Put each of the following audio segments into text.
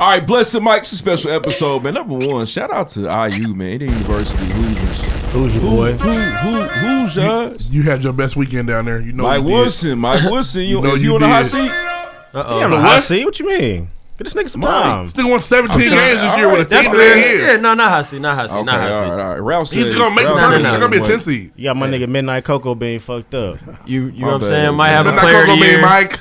All right, Blessed Mike's a special episode, man. Number one, shout out to IU, man. The University Hoosiers. Who's your boy? Who's yours? You had your best weekend down there. You know Mike Wilson. Is you on the hot seat? You on the hot seat? What you mean? Get this nigga some time. This nigga won 17 games this year with a team that ain't here. Yeah, no, not hot seat. All right. Ralph said he's gonna make the tournament. They're gonna be a 10 seed. You got my nigga Midnight Cocoa being fucked up. You know what I'm saying? Might have a player of the year. year. Mike.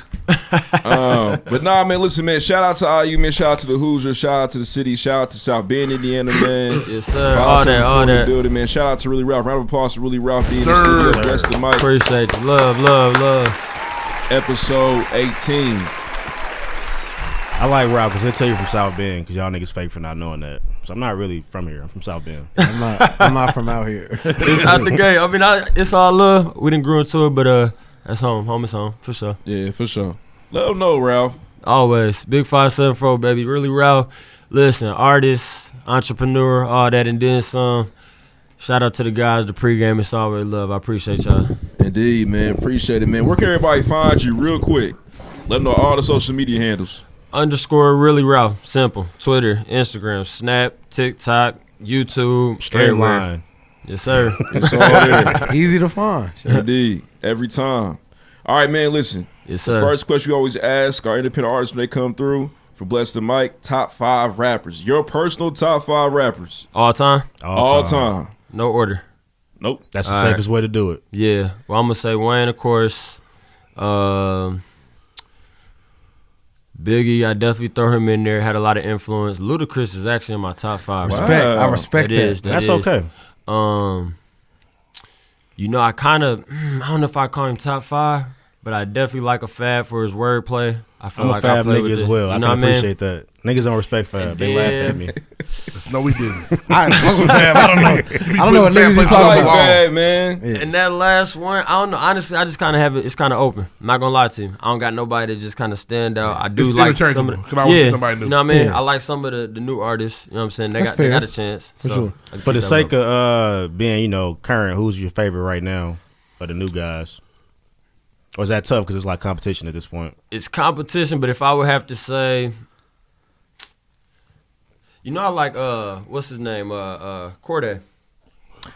But nah, man, listen, man. Shout out to IU, man. Shout out to the Hoosiers. Shout out to the city. Shout out to South Bend, Indiana, man. Yes, sir. All that. Building, man. Shout out to Really Ralph. Round of applause to Really Ralph being Sir. the studio. Bless the mic. Appreciate you. Love. Episode 18. I like Ralph because he'll tell you from South Bend because y'all niggas fake for not knowing that. So I'm not really from here. I'm from South Bend. I'm not from out here. It's out the gate. I mean, it's all love. We didn't grew into it, but that's home. Home is home for sure. Yeah, for sure. Let them know, Ralph. Always. Big 574, baby. Really, Ralph. Listen, artist, entrepreneur, all that, and then some. Shout out to the guys, the pregame. It's always love. I appreciate y'all. Indeed, man. Appreciate it, man. Where can everybody find you real quick? Let them know all the social media handles. _ Really Ralph. Simple. Twitter, Instagram, Snap, TikTok, YouTube. Straight everywhere. line. Yes, sir. It's all there. Easy to find. Indeed. Every time. All right, man, listen. Yes, sir. The first question we always ask our independent artists when they come through, from Bless the Mic, top 5 rappers. Your personal top 5 rappers. All time? All time. No order. Nope. That's the safest way to do it. Yeah. Well, I'm going to say Wayne, of course. Biggie, I definitely throw him in there. Had a lot of influence. Ludacris is actually in my top 5. Respect. Wow. I respect that. That's okay. You know, I kind of, I don't know if I call him top 5, but I definitely like a Fab for his wordplay. I feel I'm like a Fab I play nigga with as it. well. You I know can what I mean? appreciate that. Niggas don't respect Fab. They laugh at me. No, we didn't. I fuck with Fab. I don't know. I don't know what niggas you I talking like about. Fab, man. Yeah. And that last one, I don't know. Honestly, I just kind of have it. It's kind of open. I'm not gonna lie to you. I don't got nobody that just kind of stand out. I do It's like some interchangeable. of Can always be somebody new. You know what I mean? Yeah. I like some of the new artists. You know what I'm saying? They That's got fair. a chance. For sure. For the sake of being, current, who's your favorite right now of the new guys? Or is that tough because it's like competition at this point? It's competition, but if I would have to say, I like what's his name? Corday.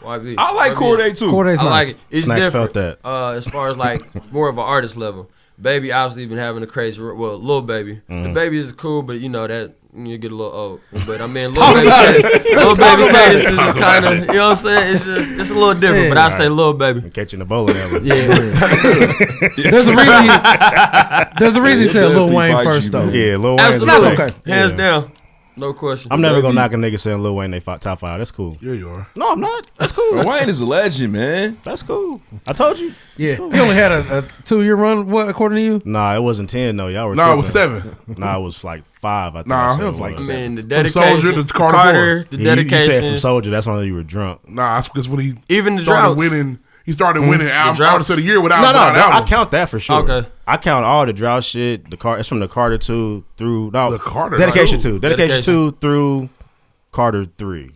YB. I like Corday, too. Corday's I nice. like it. It's Snacks different. felt that. As far as like more of an artist level. Baby obviously been having a crazy, Lil Baby. The Baby is cool, but that you get a little old. But I mean, Lil Baby's cadence is kind of, you know what I'm saying? It's a little different, but I say Lil Baby. Catching the bowling alley. Yeah. There's a reason you said Lil definitely Wayne fight first you, though. man. Yeah, Lil Wayne. Absolutely. That's okay. Hands Yeah. down. No question. I'm never gonna knock a nigga saying Lil Wayne they top 5. That's cool. Yeah, you are. No, I'm not. That's cool. Wayne is a legend, man. That's cool. I told you. Yeah. He only had a 2-year run, what, according to you? Nah, it wasn't 10 though. Y'all were. No, it was tripping. 7. Nah, it was like 5. I think. Nah, I said it was like I 7. mean, the From dedication. Soldier to Carter the You said from dedication. Soldier. That's when you were drunk. Nah, because when he Even the started droughts. winning, he started winning droughts. Artist of the Year without No, I albums. count that for sure. Okay. I count all the drought shit. It's from the Carter 2 through The Carter Dedication 2. 2. Dedication 2 through Carter 3.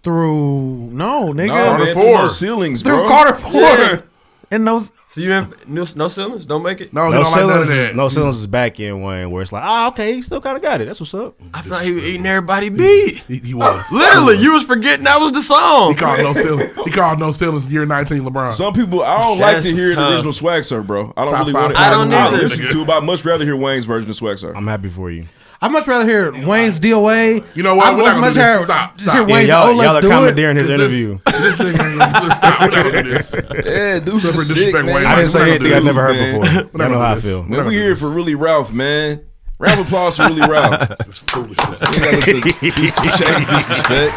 Through nigga. Carter man, 4. through No ceilings, Through bro. Carter 4. Yeah. And those So you didn't, no ceilings? Don't make it? No, No he don't like none of ceilings. that. No ceilings is back in Wayne, where it's like, okay, he still kind of got it. That's what's up. I feel like he was eating everybody beat. He was. Literally, you was forgetting that was the song. He called no ceilings. He called no ceilings year 19 LeBron. Some people, I don't like to That's hear the tough. original Swag Surf, bro. I don't Top really 5 want to. I don't either. listen to it, but I'd much rather hear Wayne's version of Swag Surf. I'm happy for you. I'd much rather hear Wayne's DOA. You know what? I'd We're not much gonna do rather this. Stop. just hear Stop. Wayne's y'all Let's are Do It. commandeering his This- interview. This nigga ain't gonna stop. We're not gonna do this. Yeah, dude, Super sick, disrespect man. Wayne. I didn't say We're not anything gonna I've do never heard this, before. We're I not know gonna how I do this. feel. Man, we here for Really Ralph, man. Round of applause for Really Ralph. It's foolishness. You gotta listen to these two shades of disrespect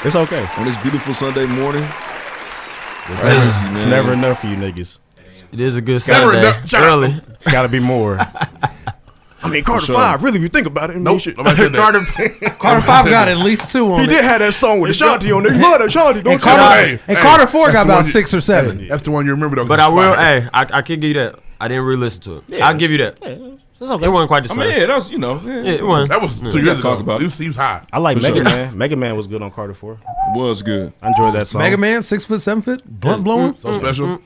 It's okay. on this beautiful Sunday morning. It's Crazy, never, man. it's never enough for you niggas. It is a good Never Sunday. enough. Shut up. Early. It's got to be more. I mean, Carter sure. 5, really, if you think about it. Nope. Nobody said that. Carter 5 got at least 2 on He it. did have that song with Ashanti on there. You love Ashanti, don't And you? Carter, Hey, Carter 4 that's got the about one 6 or 7. That's the one you remember though. But I will, I can give you that. I didn't really listen to it. I'll give you that. It wasn't quite the I same. mean, yeah, that was, yeah. Yeah, it wasn't. That was 2 gotta years ago. talk about it. He was high. I like For Mega sure. Man. Mega Man was good on Carter 4. Was good. I enjoyed that song. Mega Man, 6 foot, 7 foot, blunt blowing. So special.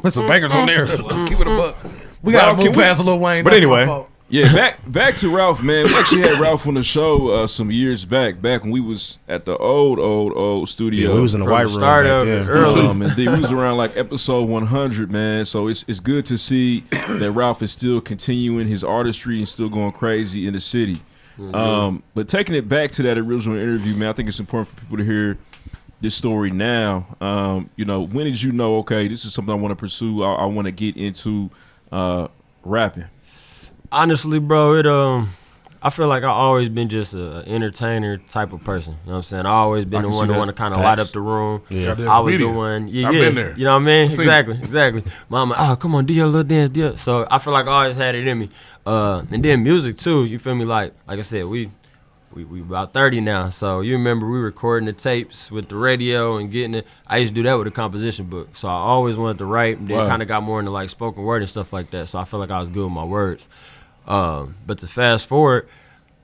Put some bangers on there. Keep it a buck. We Well, got to can move we- past Lil Wayne. But That's anyway. my fault. Yeah, back to Ralph, man. We actually had Ralph on the show some years back when we was at the old studio. Yeah, we was in the From white the room start back of then. it, early. Indeed, we was around like episode 100, man. So it's good to see that Ralph is still continuing his artistry and still going crazy in the city. But taking it back to that original interview, man, I think it's important for people to hear this story now. When did you know, okay, this is something I want to pursue, I want to get into rapping? Honestly, bro, I feel like I've always been just an entertainer type of person. You know what I'm saying? I always been I the can one see to want to that. kind of light up the room. Yeah. Goddamn I was the comedian. one. Yeah, I've yeah. been there. You know what I mean? I've seen Exactly. Mama, come on, do your little dance, do your. So I feel like I always had it in me. And then music too. You feel me? Like I said, we about 30 now. So you remember we recording the tapes with the radio and getting it. I used to do that with a composition book. So I always wanted to write, and then Wow. kind of got more into like spoken word and stuff like that. So I feel like I was good with my words. But to fast forward,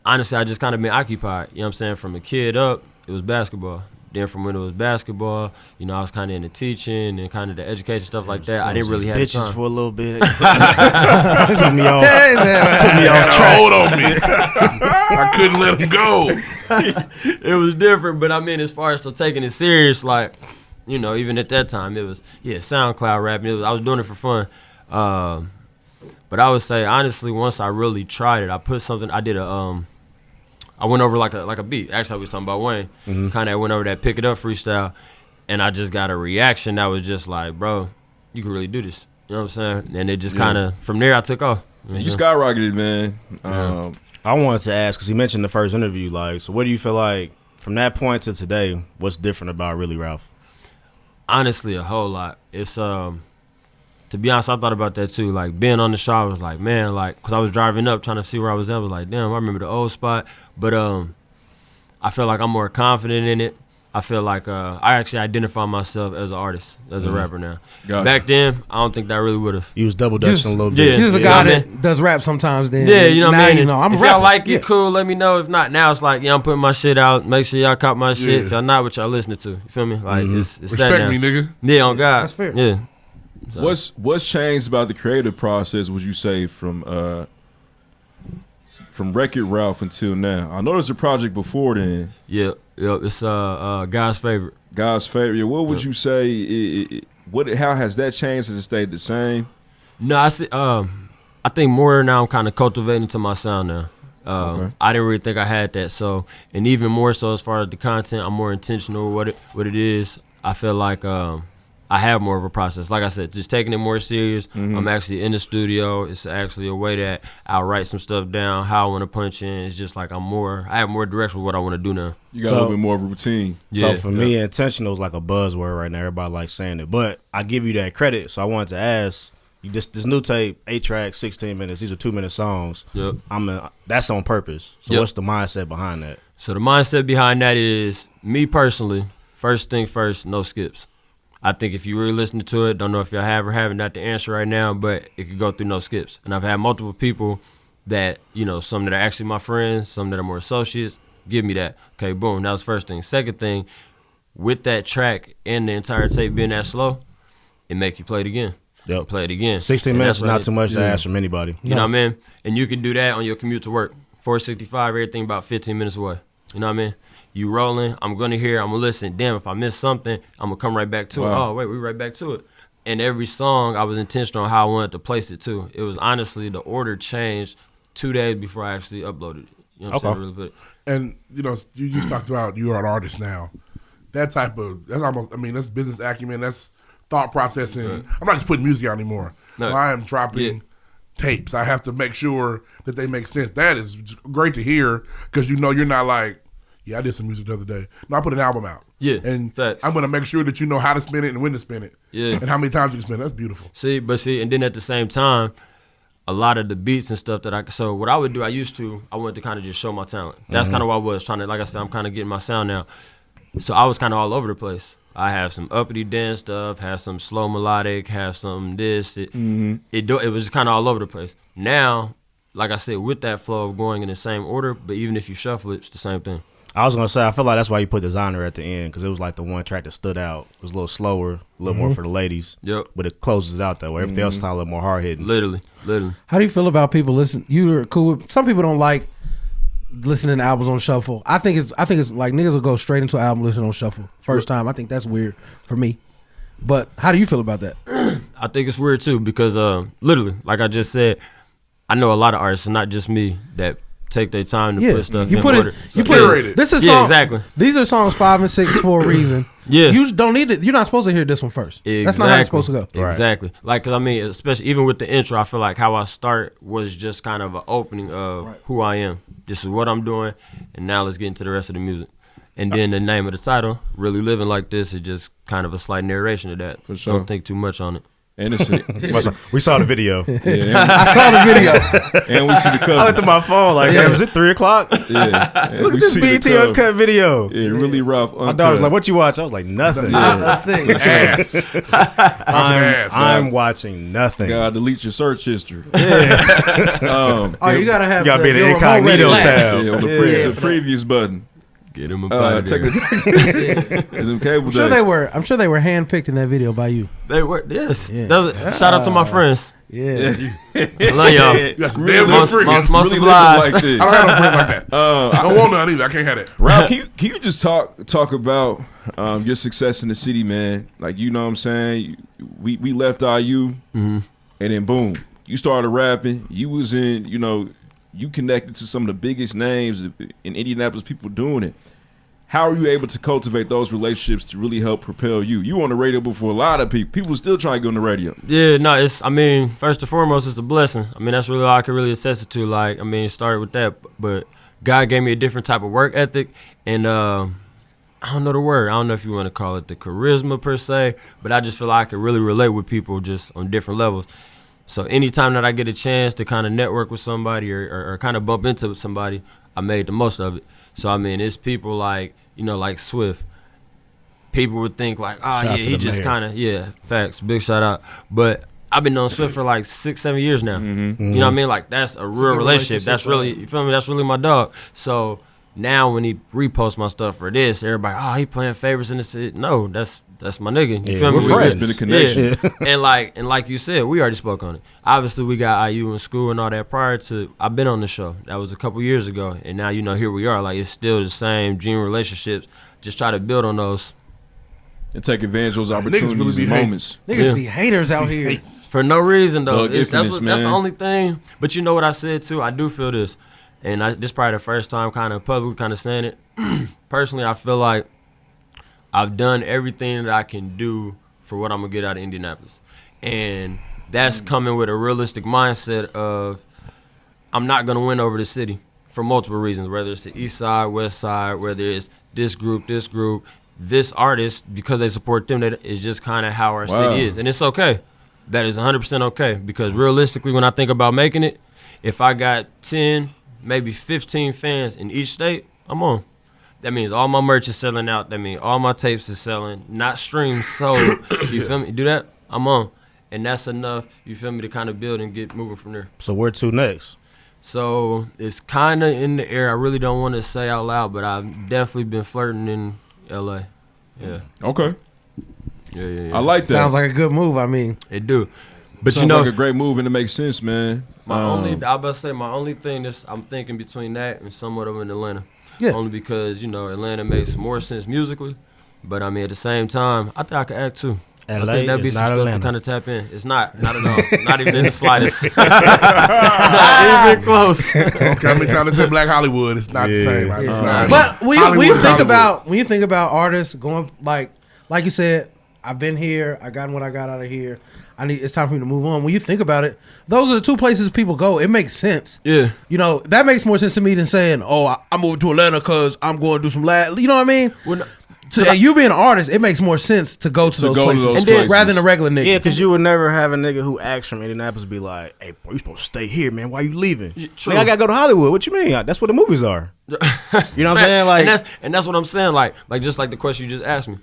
honestly, I just kind of been occupied. You know what I'm saying? From a kid up, it was basketball. Then from when it was basketball, I was kind of into teaching and kind of the education stuff like that. I didn't really have the bitches time. for a little bit. took me off. Hey, man. Took me Had off a track. hold on me. I couldn't let him go. It was different, but I mean, as far as taking it serious, like, even at that time, it was, SoundCloud rapping. I was doing it for fun. But I would say, honestly, once I really tried it, I went over like a beat. Actually, I was talking about Wayne. Kind of went over that Pick It Up freestyle, and I just got a reaction that was just like, bro, you can really do this. You know what I'm saying? And it just kind of, from there, I took off. You skyrocketed, man. I wanted to ask, because he mentioned the first interview, like, so what do you feel like, from that point to today, what's different about Really Ralph? Honestly, a whole lot. It's to be honest, I thought about that too. Like being on the show, I was like, man, like, cause I was driving up trying to see where I was at. I was like, damn, I remember the old spot. But I feel like I'm more confident in it. I feel like I actually identify myself as an artist, as a rapper now. Gotcha. Back then, I don't think that really would have. You was double dutching a little yeah. bit. You're just a You guy know what I that does rap sometimes. Then Yeah, you know what now I mean? you know I'm a if rapper. y'all like it, Yeah. cool, let me know. If not, now it's like, I'm putting my shit out. Make sure y'all cop my shit. Yeah. If y'all not, what y'all listening to. You feel me? Like, it's that Respect now. me, nigga. Yeah, on God. That's fair. Yeah. So. What's changed about the creative process, would you say, from Record Ralph until now? I know there's a project before then. Yeah, it's God's favorite. God's favorite. What would you say? How has that changed? Has it stayed the same? No, I see. I think more now I'm kind of cultivating to my sound now. Okay. I didn't really think I had that. So, and even more so as far as the content, I'm more intentional with what it is. I feel like I have more of a process. Like I said, just taking it more serious. I'm actually in the studio. It's actually a way that I'll write some stuff down, how I want to punch in. It's just like I have more direction with what I want to do now. You got a So- little bit more of a routine. So for me, intentional is like a buzzword right now. Everybody likes saying it, but I give you that credit. So I wanted to ask you, this new tape, 8 tracks, 16 minutes. These are 2-minute songs. Yep. That's on purpose. So Yep. what's the mindset behind that? So the mindset behind that is, me personally, first thing first, no skips. I think if you really listen to it, don't know if y'all have or haven't, not the answer right now, but it could go through no skips. And I've had multiple people that, some that are actually my friends, some that are more associates, give me that. Okay, boom, that was first thing. Second thing, with that track and the entire tape being that slow, it make you play it again. Yep. Play it again. 16 And minutes that's is not what too much to ask from anybody. You know what I mean? And you can do that on your commute to work. 465, everything about 15 minutes away. You know what I mean? You rolling, I'm going to hear, I'm going to listen. Damn, if I miss something, I'm going to come right back to it. Wow. Oh, wait, we right back to it. And every song, I was intentional on how I wanted to place it, too. It was honestly, the order changed 2 days before I actually uploaded it. You know what I'm saying? Really put it. And you just talked about you are an artist now. That's that's business acumen. That's thought processing. Right. I'm not just putting music out anymore. No. I am dropping tapes. I have to make sure that they make sense. That is great to hear because you're not like, I did some music the other day. No, I put an album out. Yeah, And facts. I'm going to make sure that you know how to spin it and when to spin it. Yeah. And how many times you can spin it. That's beautiful. See, and then at the same time, a lot of the beats and stuff so what I would do, I wanted to kind of just show my talent. That's kind of what I was trying to, like I said, I'm kind of getting my sound now. So I was kind of all over the place. I have some uppity dance stuff, have some slow melodic, have some this. It was kind of all over the place. Now, like I said, with that flow of going in the same order, but even if you shuffle it, it's the same thing. I was gonna say I feel like that's why you put Designer at the end because it was like the one track that stood out. It was a little slower, a little more for the ladies. Yep. But it closes out that way. Everything else is a little more hard hitting. Literally. How do you feel about people listen? You are cool with some people don't like listening to albums on shuffle. I think it's like niggas will go straight into an album listening on shuffle first time. I think that's weird for me. But how do you feel about that? I think it's weird too because literally, like I just said, I know a lot of artists, and not just me, that take their time to put stuff in order. You put it. This is yeah, song, exactly. These are songs 5 and 6 for a reason. Yeah, you don't need it. You're not supposed to hear this one first. Exactly. That's not how it's supposed to go. Exactly. Like, cause I mean, especially even with the intro, I feel like how I start was just kind of an opening of who I am. This is what I'm doing, and now let's get into the rest of the music. And then the name of the title, Really Living Like This, is just kind of a slight narration of that. For sure. Don't think too much on it. And it's We saw the video. I saw the video. and we see the cover. I looked at my phone like, man, was it 3:00? Yeah. Look at this BT Uncut video. Yeah, really rough. My daughter's like, what you watch? I was like, nothing. Nothing. Ass. I'm watching nothing. God, delete your search history. Oh, you gotta have. You gotta be in the your remote incognito ready. tab. Yeah, on the previous button. Get him a Take it to them cable I'm sure days. they were. I'm sure they were handpicked in that video by you. They were, yes. Yeah. Shout out to my friends. Yeah. I love y'all. That's damn good Most friends. most Really obliged. living like this. I don't have no friends like that. I don't want none either. I can't have that. Rob, can you just talk about your success in the city, man? Like, you know what I'm saying? We left IU, and then boom, you started rapping. You was in, you connected to some of the biggest names in Indianapolis, people doing it. How are you able to cultivate those relationships to really help propel you? You on the radio before a lot of people. People still trying to go on the radio. Yeah, no, first and foremost, it's a blessing. I mean, that's really all I can really attest it to. Like, I mean, it started with that, but God gave me a different type of work ethic, and I don't know the word. I don't know if you want to call it the charisma per se, but I just feel like I can really relate with people just on different levels. So anytime that I get a chance to kind of network with somebody or kind of bump into somebody, I made the most of it. So, I mean, it's people like, like Swift. People would think like, he just kind of, facts, big shout out. But I've been on Swift for like 6-7 years now. You know what I mean? Like, that's a real relationship. That's really, you feel me? That's really my dog. So now when he reposts my stuff for this, everybody, he playing favorites in this. No, that's my nigga. You feel me? We're friends. It's been a connection. Yeah. and like you said, we already spoke on it. Obviously, we got IU in school and all that prior to. I've been on the show. That was a couple years ago, and now here we are. Like, it's still the same genuine relationships. Just try to build on those And take advantage of those opportunities really and be moments. Niggas be haters out here. for no reason though. That's That's the man. only thing. But you know what I said too? I do feel this, and this probably the first time kind of publicly kind of saying it. Personally, I feel like I've done everything that I can do for what I'm gonna get out of Indianapolis, and that's coming with a realistic mindset of I'm not gonna win over the city for multiple reasons. Whether it's the East Side, West Side, whether it's this group, this artist, because they support them, that is just kind of how our city is, and it's okay. That is 100% okay, because realistically, when I think about making it, if I got 10, maybe 15 fans in each state, I'm on. That means all my merch is selling out. That means all my tapes is selling, not streams sold. You feel me? Do that, I'm on. And that's enough, you feel me, to kind of build and get moving from there. So where to next? So it's kind of in the air. I really don't want to say out loud, but I've definitely been flirting in L.A. Yeah. Okay. Yeah. I like that. Sounds like a good move. I mean, It do. But Sounds like a great move and it makes sense, man. my only thing is I'm thinking between that and somewhat of in Atlanta. Yeah. Only because, Atlanta makes more sense musically. But I mean, at the same time, I think I could act too. I LA think that'd be is some not stuff Atlanta. to kind of tap in. It's not at all. Not even in the slightest. Not even close. Okay, I've been trying to say Black Hollywood. It's not the same. It's not. but when Hollywood you is think Hollywood. about artists going like you said, I've been here. I got what I got out of here. It's time for me to move on. When you think about it, those are the two places people go. It makes sense. Yeah. That makes more sense to me than saying, I'm moving to Atlanta because I'm going to do some You know what I mean? Well, no, And you being an artist, it makes more sense to go to those go to places, those rather places. than a regular nigga. Yeah, because you would never have a nigga who acts from Indianapolis be like, hey, bro, you supposed to stay here, man. Why you leaving? true. Nigga, I got to go to Hollywood. What you mean? That's where the movies are. You know what I'm saying? Like, and that's what I'm saying. Like just like the question you just asked me.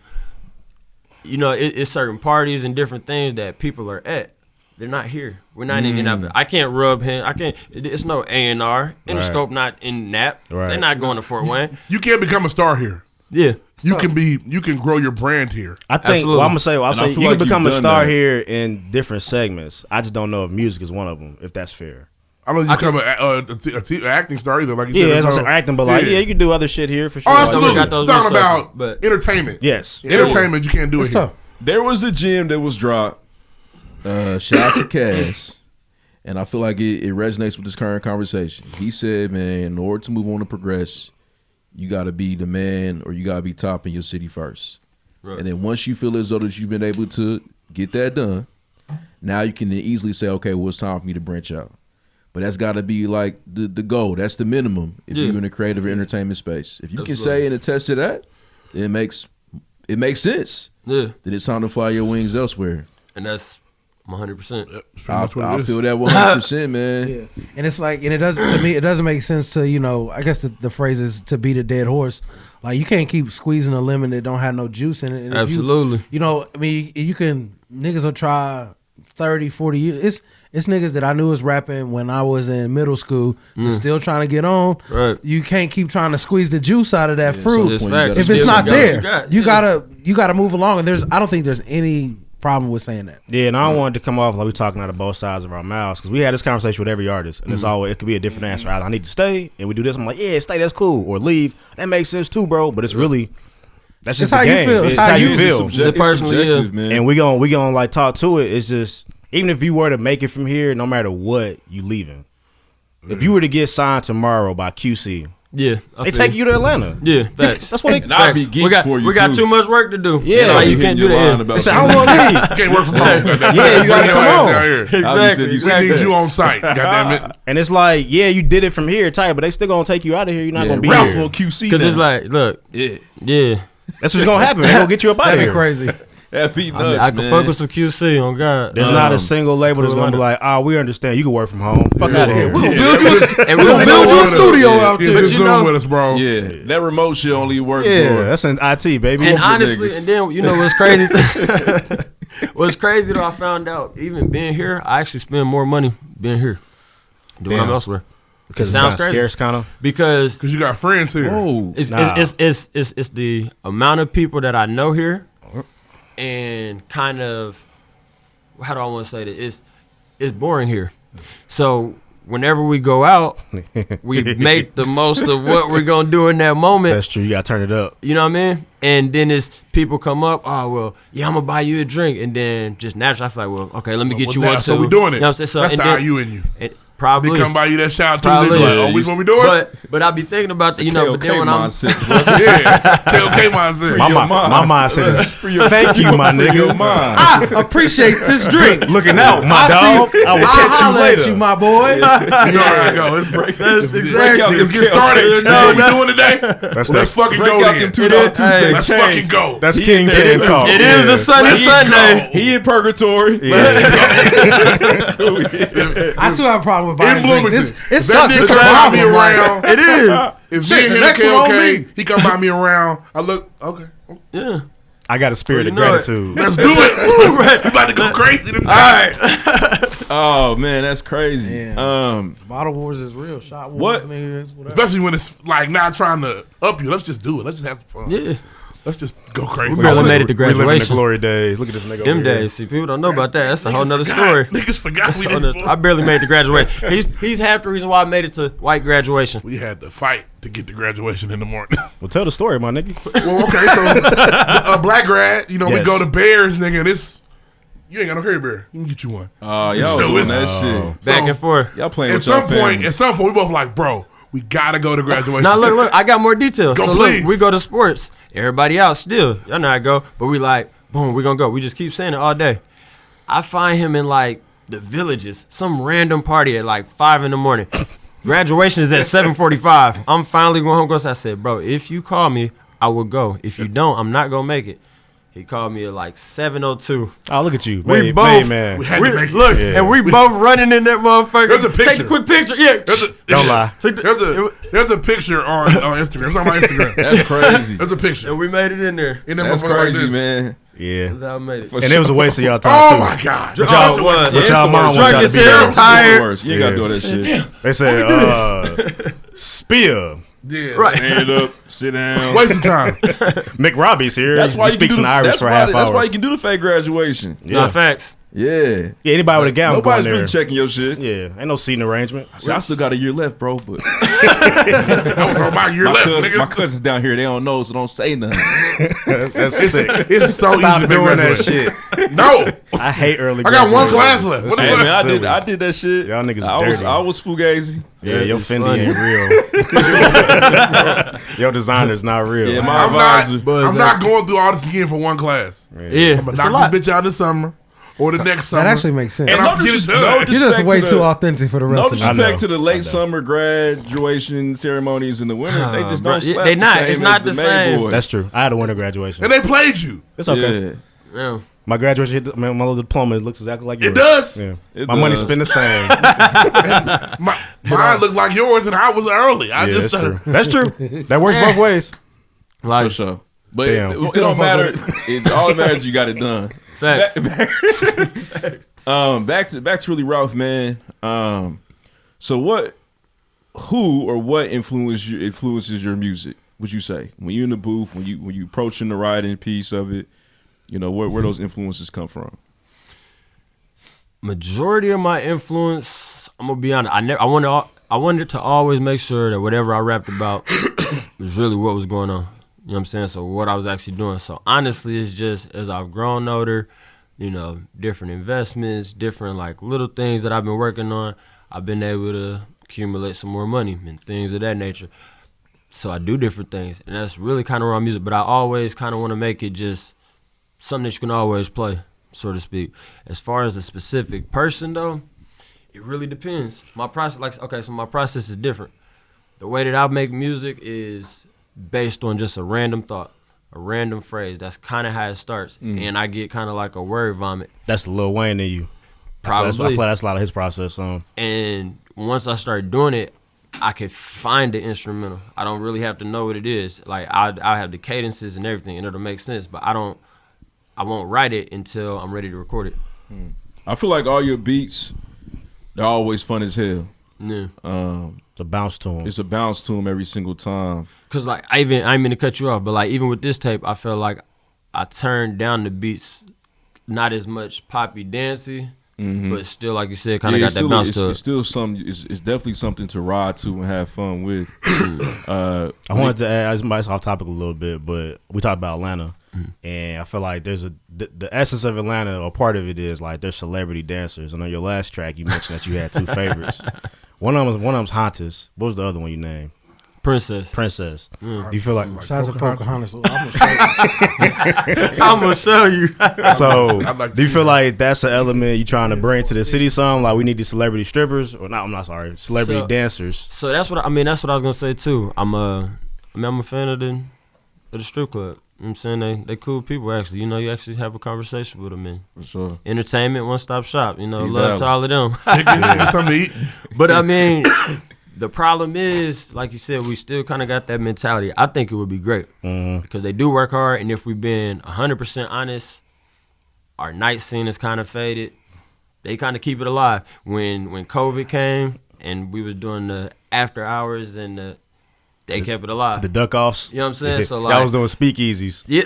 It's certain parties and different things that people are at. they're not here. We're not in Indianapolis. I can't rub him. I can't. It's no A&R. Interscope not in Nap. Right. They're not going to Fort Wayne. You can't become a star here. Yeah. You can grow your brand here. I think. Absolutely. Well, I'm gonna say. I'll And I say feel you like can become a you've star done that. here in different segments. I just don't know if music is one of them. If that's fair. I don't think you become an acting star either. Like you Yeah, said, that's there's no- acting, but like, yeah, you can do other shit here for sure. Oh, Like, absolutely. got those Talking resources, about but- entertainment. yes. Entertainment, you can't do It's it here. tough. There was a gem that was dropped. Shout out to Cass. And I feel like it resonates with this current conversation. He said, man, in order to move on and progress, you got to be the man or you got to be top in your city first. Right. And then once you feel as though that you've been able to get that done, now you can then easily say, okay, well, it's time for me to branch out. But that's got to be like the goal. That's the minimum if you're in the creative or entertainment space. If you can say and attest to that, it makes sense. Yeah. That it's time to fly your wings elsewhere. And that's 100%. That's pretty much what it is. feel that 100%, man. Yeah. And it's like, and it doesn't, to me, it doesn't make sense to, I guess the phrase is to beat a dead horse. Like, you can't keep squeezing a lemon that don't have no juice in it. And if Absolutely. niggas will try 30, 40 years. It's niggas that I knew was rapping when I was in middle school, that's still trying to get on. Right. You can't keep trying to squeeze the juice out of that fruit. It's When facts. you If gotta it's still not got there, you got. you gotta move along. And I don't think there's any problem with saying that. Yeah, and I don't want it to come off like we talking out of both sides of our mouths because we had this conversation with every artist, and it's always it could be a different answer. Either I need to stay, and we do this. I'm like, yeah, stay, that's cool, or leave. That makes sense too, bro. But it's really that's just It's the how you game. feel. It's It's how how you you feel. It's Personally, subjective, yeah. man. And we gonna like talk to it. It's just even if you were to make it from here, no matter what, you leaving. If you were to get signed tomorrow by QC, Yeah. they take you to Atlanta. Yeah, facts. That's what they. And I'd be geeked for you, We got too. too much work to do. Yeah. Like, you Hitting can't do your line that. about They said, I don't want to leave. You can't work from home. Yeah, you gotta Bring come your ass on. down here. Exactly. We need you on site. Goddamn it. And it's like, yeah, you did it from here, tight, but they still gonna take you out of here. You're not gonna be Ralph here. on QC Because now. it's like, look, yeah. yeah. That's what's gonna happen. They gonna get you up out of That'd here. be crazy. That be I, nuts, mean, I can man. fuck with some QC on God. There's not a single label that's gonna be like, oh, we understand. You can work from home. Fuck out of here. We're gonna build you And we're gonna build you a Yeah. studio out Yeah, there. just you know- Zoom with us, bro. Yeah, that remote shit only work Yeah, for that's an IT, baby. And the honestly, niggas. and then you know what's crazy? What's crazy though, I found out even being here, I actually spend more money being here doing Damn. them elsewhere. because it it sounds sounds crazy. scarce, kind of. Because Because you got friends here. Oh, it's Nah. it's the amount of people that I know here, and kind of how do I want to say that it's boring here. So whenever we go out, we make the most of what we're gonna do in that moment. That's true. You gotta turn it up. You know what I mean? And then it's people come up, oh well, yeah, I'm gonna buy you a drink, and then just naturally I feel like, well, okay, let me get Well, you now- one too. so we doing it. You know what I'm saying? So That's and the then, IU in you. and probably They come by you that shout Tuesday. Probably. Like, oh, Yeah, we you- what we doing? but I be thinking about the, you know, but then when I'm mindset, bro. Yeah. KOK mindset. My mindset is, thank you, my your nigga. mind. I appreciate this drink. Looking out, my I dog. see- I will I'll catch you holler later. at you, my boy. You know how I go. Let's break Break out Let's them get started. KOK You know what we doing today? That's Well, let's fucking Break go out then. them $2 Tuesday Let's chains. fucking go. That's He King in there. Pen talk. it is a sunny Let's Sunday. go. He in purgatory. I too have a problem with buying In Bloomington. drinks. It If that sucks. nigga It's a come by me problem. Like, around. It is. If Shit, me the and next him one on KOK, me. he come by me around. I look, okay. Yeah. I got a spirit You of know it. gratitude. Let's do it. We about to go crazy tonight. Oh man, that's crazy. Yeah. Bottle wars is real. Shot wars, What? niggas, whatever. Especially when it's like not trying to up you. Let's just do it. Let's just have some fun. Yeah. Let's just go crazy. We barely made it to We live in the graduation. glory days. Look at this nigga Them over here. days, see, people don't know about that. That's a whole nother Forgot. story. Niggas forgot we didn't. I barely made it to graduation. He's half the reason why I made it to white graduation. We had to fight to get to graduation in the morning. Well, tell the story, my nigga. Well, okay, so black grad, you know, we Yes. go to Bears, nigga. This you ain't got no Harry Bear. You can get you one. Oh, y'all So doing it's- that shit. Back So, and forth. Y'all playing At with y'all some point, families. we both like, bro, we gotta go to graduation. Now look, I got more details. Go, So please. look, we go to sports. Everybody out still. Y'all know how I go. But we like, boom, we gonna go. We just keep saying it all day. I find him in like the Villages, some random party at like 5 a.m. Graduation is at 7:45. I'm finally going home. I said, bro, if you call me, I will go. If you don't, I'm not gonna make it. He called me at like 7:02. Oh, look at you. We Made both- man. We had We, to make look, it. and we both running in that motherfucker. There's a Take picture. a quick picture. Yeah. Don't lie. Take the- There's a picture on Instagram. It's on my Instagram. That's crazy. There's a picture. And we made it in there. In that That's motherfucker like crazy, this. man. Yeah. That made it. And it was a waste of y'all time Oh too. my God. What y'all, was. what y'all mom want Drunk y'all to as be hell, there? It's tired. the worst. You ain't gotta do all that shit. They said, Spear. Yeah. Right. Stand up, sit down. Waste of time. Mick Robbie's here. That's why he you can speaks do in the, Irish that's for a why, half That's hour. why you can do the fake graduation. Yeah. Nah, facts. Yeah. Yeah, anybody with a gown going Nobody's there. really checking your shit. Yeah, ain't no seating arrangement. See, I still got a year left, bro. But That was on my year left, nigga. my cousins down here, they don't know, so don't say nothing. That's sick. It's so Stop easy to doing that graduate. shit. No. I hate early I got one graduation. class left. What the Hey fuck? man, silly. I did that shit. Y'all niggas I was dirty. fugazi. Yeah, your it's Fendi funny. ain't real. Your designer's not real. Yeah, my I'm advisor. not going through all this again for one class. Yeah, I'm going it's to a knock lot. this bitch out this summer or the next summer. That actually makes sense. And no I'm getting disres- done. no You're just disrespect way to too the- authentic for the No rest of us. disrespect to the I late know. summer graduation ceremonies in the winter. They just bro, don't slap they the not. same It's not as the May same. boys. That's true. I had a winter graduation. And they played you. It's okay. Yeah. Yeah. My graduation, my little diploma, it looks exactly like yours. It does. Yeah. It My money does. spent the same. Mine looked like yours and I was early. I Yeah, just that's true. That's true. That works both ways. For Like sure. But Damn. it still don't matter. All that matters is you got it done. facts. Back to really Ralph, man. So who or what influences your music? Would you say when you in the booth, when you approaching the writing piece of it, you know where those influences come from? Majority of my influence, I'm gonna be honest. I wanted to always make sure that whatever I rapped about was really what was going on. You know what I'm saying? So what I was actually doing. So honestly, it's just as I've grown older, you know, different investments, different like little things that I've been working on. I've been able to accumulate some more money and things of that nature. So I do different things, and that's really kind of around music. But I always kind of want to make it just something that you can always play, so to speak. As far as a specific person, though, it really depends. My process, so my process is different. The way that I make music is based on just a random thought, a random phrase. That's kind of how it starts, and I get kind of like a word vomit. That's the Lil Wayne in you. I feel like that's a lot of his process. And once I start doing it, I can find the instrumental. I don't really have to know what it is. Like I have the cadences and everything, and it'll make sense. But I won't write it until I'm ready to record it. I feel like all your beats, they're always fun as hell. Yeah. It's a bounce to him. It's a bounce to them every single time. Cause like I ain't mean to cut you off, but like even with this tape, I felt like I turned down the beats, not as much poppy dancey, but still like you said, kind of got that bounce to it. It's still it's definitely something to ride to and have fun with. I wanted to add, it's off topic a little bit, but we talked about Atlanta, and I feel like there's the essence of Atlanta, or part of it is like there's celebrity dancers. And on your last track, you mentioned that you had two favorites. One of them's Hontus. What was the other one you named? Princess. You feel like Shout out to Pocahontas. I'm gonna show you. so? like to Do you see feel that. like that's an element you trying to bring to the city? Some like we need these celebrity strippers, or not? I'm not sorry, celebrity So- dancers. So that's what that's what I was gonna say too. I'm a fan of the strip club. You know what I'm saying they cool people actually. You know, you actually have a conversation with them, and For sure. entertainment, one stop shop. You know, Be love to all of them. Get something to eat. But I mean, the problem is, like you said, we still kind of got that mentality. I think it would be great because they do work hard, and if we've been 100% honest, our night scene is kind of faded. They kind of keep it alive. When COVID came and we was doing the after hours and they kept it alive. The duck offs. You know what I'm saying? So like, y'all was doing speakeasies. yeah,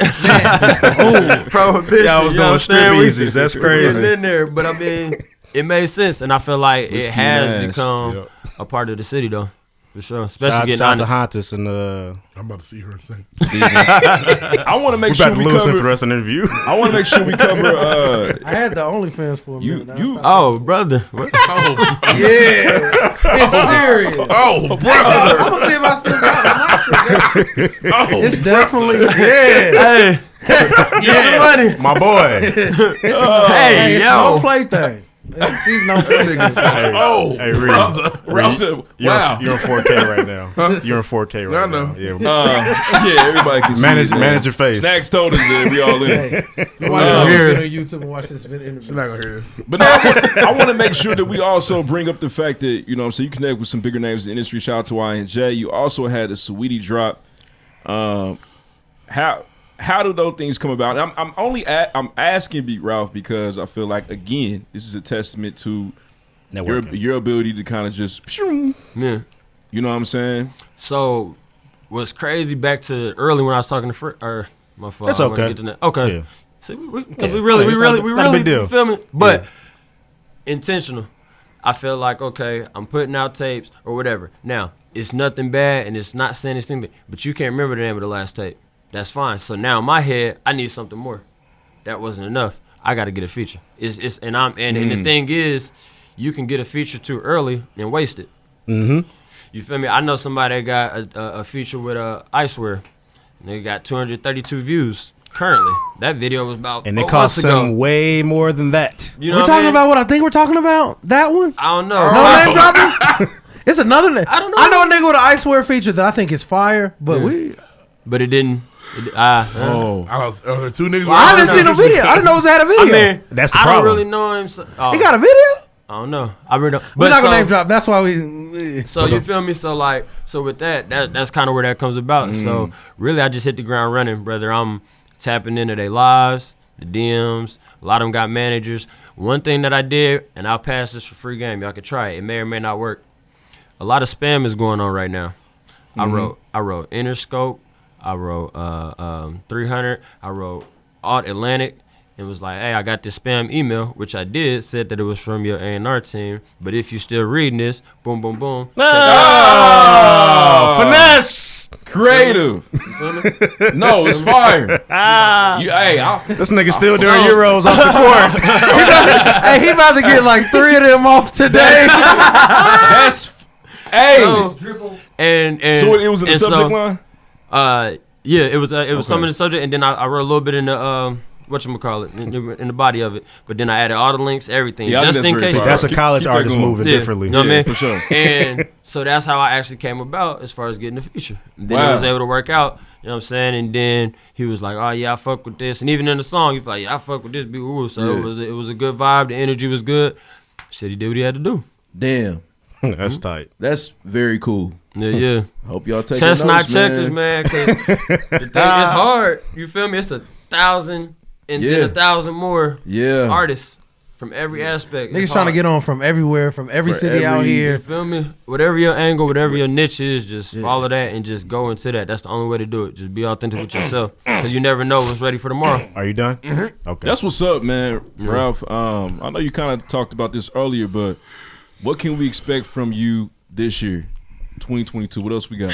prohibition. Y'all was you know doing what I'm saying? We- stripteasies. That's we wasn't crazy. in there, but I mean, it made sense, and I feel like Whiskey it has and ass. become Yep. a part of the city, though, for sure. Especially Shout getting out to honest. Hontus and I'm about to see her in a second. I want to make we sure about to we lose him for the cover. rest of the interview. I want to make sure we cover. I had the OnlyFans for a You- minute. Now you- stop. Oh, brother. What? Oh, Yeah, it's serious. oh, brother. I'm gonna see if I still got it. I still got it. Oh, It's definitely yeah. Hey, get your money. My boy. Hey, It's yo. no play thing. She's no play thing. oh, Hey, Reed. Ralph said, "Wow." You're in 4K right now. You're in 4K right I know. now. Yeah. Yeah, everybody can see Manage- it, man. manage your face. Snacks told us that we all in. Hey, it. watch Uh, this video on YouTube and watch this video interview. She's not gonna hear this. But no, I want to make sure that we also bring up the fact that, you know what I'm saying, you connect with some bigger names in the industry. Shout out to INJ. You also had a Sweetie drop. How how do those things come about? And I'm asking Beat Ralph because I feel like, again, this is a testament to your ability to kind of just, Yeah. you know what I'm saying? So, what's crazy back to early when I was talking to my fault. That's okay. Okay. Yeah. See, we really big deal. feel me? But intentional. I feel like, okay, I'm putting out tapes or whatever. Now, it's nothing bad and it's not saying anything, but you can't remember the name of the last tape. That's fine. So now in my head, I need something more. That wasn't enough. I got to get a feature. And the thing is, you can get a feature too early and waste it. Mm-hmm. You feel me? I know somebody that got a feature with Icewear. And they got 232 views currently. That video was about and it 4 cost months ago. them way more than that. You know We're what talking I mean? about what I think we're talking about. That one. I don't know. No name dropping. It's another name. I don't know. I know a nigga with an Icewear feature that I think is fire, but But it didn't. Are there two niggas? I didn't see no video. I didn't know it had a video. I mean, That's the I problem. don't really know him. So, he got a video. I don't know. I really don't. We're But not gonna so- name drop. That's why we. So you feel me? So with that's kind of where that comes about. So really, I just hit the ground running, brother. I'm tapping into their lives, the DMs. A lot of them got managers. One thing that I did, and I'll pass this for free game. Y'all can try it. It may or may not work. A lot of spam is going on right now. I wrote Interscope. I wrote 300. I wrote Alt Atlantic. It was like, hey, I got this spam email, which I did, said that it was from your A&R team. But if you still reading this, boom, boom, boom. Finesse! Creative. No, it's fire. This nigga still doing euros off the court. Hey, he about to get like 3 of them off today. That's So, and so it was in the subject line? Yeah, it was some in the subject, and then I wrote a little bit in the whatchamacallit, in the body of it. But then I added all the links, everything, Yeah, I think just that's in very case. smart. That's a college Keep that artist going. moving Yeah, differently. you know what I mean? For sure. And so that's how I actually came about as far as getting the feature. Then Wow. it was able to work out, you know what I'm saying? And then he was like, oh, yeah, I fuck with this. And even in the song, he was like, yeah, I fuck with this beat. Ooh. So Yeah. it was a good vibe. The energy was good. Shit, he did what he had to do. Damn, That's tight. that's very cool. Yeah. Hope y'all take Chestnut notes, checkers, man. man. Cause the thing is hard. You feel me? It's 1,000 and Yeah. then 1,000 more Yeah, artists from every aspect. Niggas It's trying to hard. get on from everywhere, from every For city out every- You here. feel me? Whatever your angle, whatever your niche is, just follow that and just go into that. That's the only way to do it. Just be authentic with yourself, because you never know what's ready for tomorrow. Are you done? Okay. That's what's up, man, Ralph. I know you kind of talked about this earlier, but what can we expect from you this year, 2022? What else we got?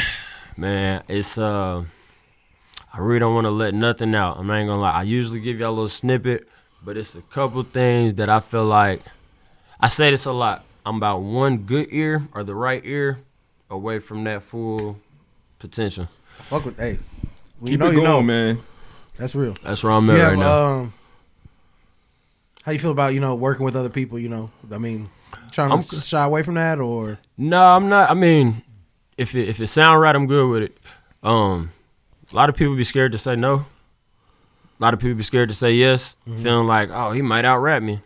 Man, it's I really don't want to let nothing out. I'm not even gonna lie. I usually give y'all a little snippet, but it's a couple things that I feel like, I say this a lot. I'm about one good ear or the right ear away from that full potential. Fuck with, hey. When Keep you know, it you going, know. man. That's real. That's where I'm You at have, right now. how you feel about, working with other people, I mean, trying to shy away from that, or? No, I'm not. I mean, if it sound right, I'm good with it. A lot of people be scared to say no. A lot of people be scared to say yes, feeling like, oh, he might out rap me.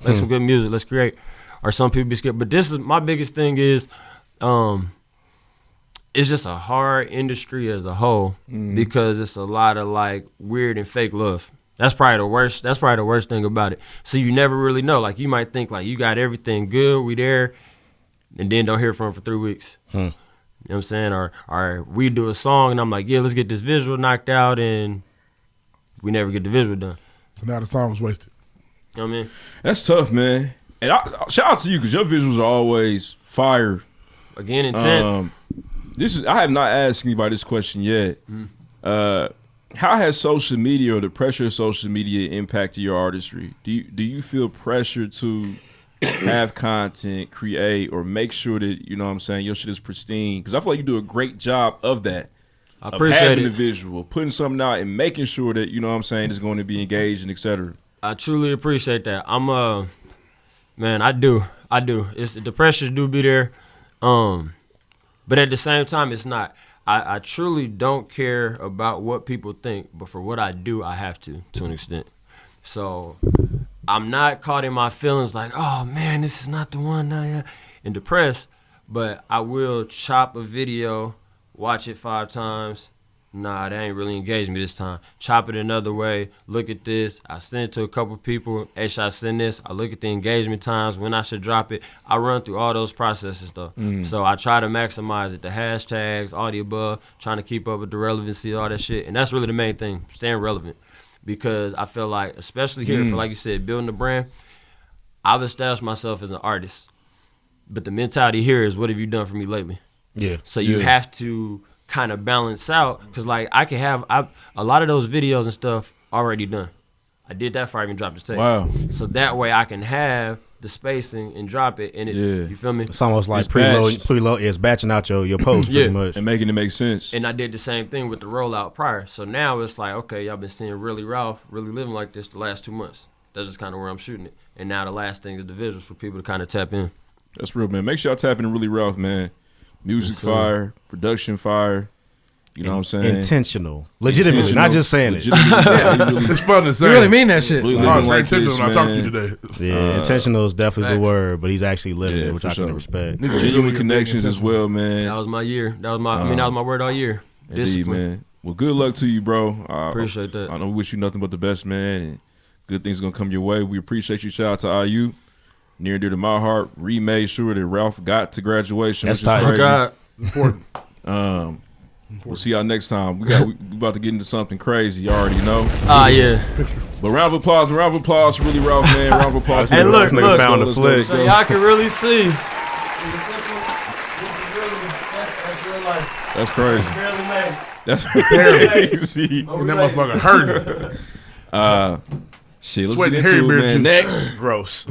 Make some good music, let's create. Or some people be scared. But this is my biggest thing is, it's just a hard industry as a whole because it's a lot of like weird and fake love. That's probably the worst. That's probably the worst thing about it. So you never really know. Like you might think like you got everything good, we there, and then don't hear from him for 3 weeks. You know what I'm saying? Or we do a song and I'm like, yeah, let's get this visual knocked out, and we never get the visual done. So now the song was wasted. You know what I mean? That's tough, man. And shout out to you because your visuals are always fire. Again, intent. I have not asked anybody this question yet. How has social media or the pressure of social media impacted your artistry? Do you feel pressure to have content, create, or make sure that, you know what I'm saying, your shit is pristine? Because I feel like you do a great job of that. I Of appreciate having it. the visual, putting something out, and making sure that, you know what I'm saying, is going to be engaged and et cetera. I truly appreciate that. Man, I do. It's the pressures do be there, but at the same time, it's not. I truly don't care about what people think, but for what I do, I have to an extent. So I'm not caught in my feelings like, oh man, this is not the one, and depressed. But I will chop a video, watch it 5 times, nah, they ain't really engaged me this time. Chop it another way. Look at this. I send it to a couple people. Hey, should I send this? I look at the engagement times, when I should drop it. I run through all those processes, though. So I try to maximize it. The hashtags, all the above, trying to keep up with the relevancy, all that shit. And that's really the main thing, staying relevant. Because I feel like, especially here, for like you said, building a brand, I've established myself as an artist. But the mentality here is, what have you done for me lately? Yeah. So you have to kind of balance out, because like I can have a lot of those videos and stuff already done. I did that before I even dropped the tape. Wow. So that way I can have the spacing and drop it, and it, you feel me? It's almost like It's preload. It's batching out your post pretty much. And making it make sense. And I did the same thing with the rollout prior. So now it's like, okay, y'all been seeing Really Ralph really living like this the last 2 months. That's just kind of where I'm shooting it. And now the last thing is the visuals for people to kind of tap in. That's real, man. Make sure y'all tap into Really Ralph, man. Music fire, production fire. You know what I'm saying? Intentional. Legitimately, not just saying it. It's fun to say. You really mean that shit. Really I living was very like this, intentional when I talked to you man. today. Yeah, intentional is definitely the Facts. word, but he's actually living Yeah, it, which for I can sure. respect. Genuine connections as well, man. That was my year. That was my that was my word all year. Indeed, Discipline. man. Well, good luck to you, bro. Appreciate that. I know we wish you nothing but the best, man. And good things going to come your way. We appreciate you. Shout out to IU. Near and dear to my heart. Remade sure that Ralph got to graduation. That's which is tight. crazy. God. Important. We'll see y'all next time. We about to get into something crazy. You already know. Yeah. But round of applause for Really Ralph, man. Round of applause. Hey, to look, Ralph. look. Found the Let's go, flick. let's So go. y'all can really see. That's crazy. Barely made. That's crazy. And that motherfucker hurting. Shit, let's Sweating get into hairy it, bear man. juice. Next. Gross.